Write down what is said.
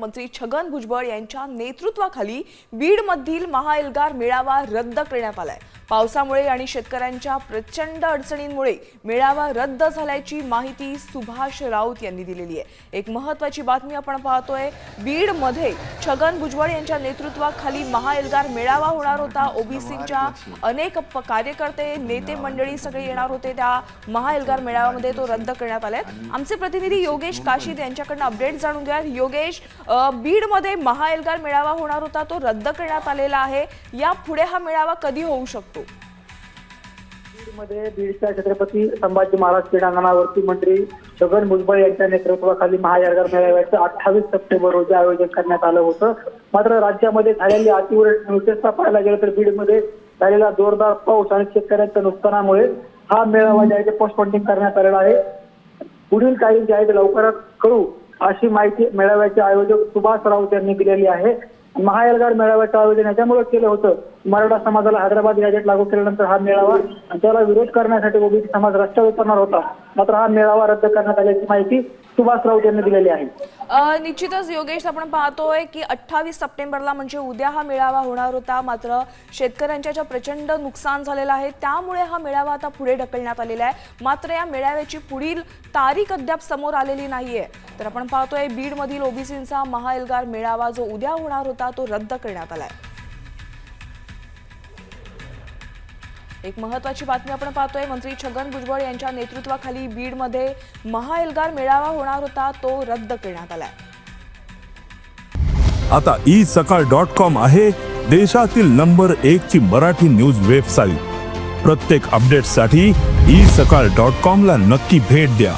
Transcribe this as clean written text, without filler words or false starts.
मंत्री छगन भुजबळ यांच्या नेतृत्वाखाली बीडमधील महाएल्गार मेळावा रद्द करण्यात आलाय। पावसामुळे आणि शेतकऱ्यांच्या प्रचंड अडचणींमुळे मेळावा रद्द झाल्याची माहिती सुभाष राऊत यांनी दिलेली आहे। एक महत्त्वाची बातमी आपण पाहतोय, बीडमध्ये छगन भुजबळ यांच्या नेतृत्वाखाली महाएल्गार मेळावा होणार होता। ओबीसीच्या अनेक कार्यकर्ते नेते मंडळी सगळे येणार होते। त्या महाएल्गार मेळाव्यामध्ये तो रद्द करण्यात आलाय। आमचे प्रतिनिधी योगेश काशीद यांच्याकडून अपडेट जाणून घ्या। योगेश, बीडमध्ये महाएल्गार मेळावा होणार होता, तो रद्द करण्यात आलेला आहे। यापुढे हा मेळावा कधी होऊ शकतो? बीडमध्ये बीडच्या छत्रपती संभाजी महाराज क्रीडांगणावरती मंत्री छगन भुजबळ यांच्या नेतृत्वाखाली महाएल्गार मेळाव्याचं 28 सप्टेंबर रोजी आयोजन करण्यात आलं होतं। मात्र राज्यामध्ये झालेली अतिवृष्टी विशेषतः पाहायला गेलं तर बीडमध्ये झालेला जोरदार पाऊस आणि शेतकऱ्यांच्या नुकसानामुळे हा मेळावा जे आहे ते पोस्टपोनिंग करण्यात आलेला आहे। पुढील काही जे आहे ते लवकरात करू अशी माहिती मेळाव्याचे आयोजक सुभाष राऊत यांनी दिलेली आहे। महाएल्गार मेळाव्याचं आयोजन याच्यामुळे केलं होतं, मराठा समाजाला हैदराबाद गॅजेट लागू केल्यानंतर हा मेळावा त्याला विरोध करण्यासाठी ओबीसी समाज रस्त्यावर उतरणार होता। मात्र हा मेळावा रद्द करण्यात आल्याची माहिती सुभाष राऊत यांनी दिलेली आहे। निश्चितच योगेश, आपण पाहतोय की 28 सप्टेंबरला म्हणजे उद्या हा मेळावा होणार होता। मात्र शेतकऱ्यांच्या प्रचंड नुकसान झालेलं आहे, त्यामुळे हा मेळावा आता पुढे ढकलण्यात आलेला आहे। मात्र या मेळाव्याची पुढील तारीख अद्याप समोर आलेली नाहीये। तर आपण पाहतोय बीडमधील ओबीसींचा महाएल्गार मेळावा जो उद्या होणार होता तो रद्द करण्यात आलाय। एक महत्त्वाची बातमी आपण पाहतोय, मंत्री छगन भुजबळ यांच्या नेतृत्वाखाली बीडमध्ये महाएल्गार मेळावा होणार होता, तो रद्द करण्यात आलाय। आता isakal.com आहे देशातील नंबर 1 ची मराठी न्यूज वेबसाईट। प्रत्येक अपडेटसाठी isakal.com ला नक्की भेट द्या।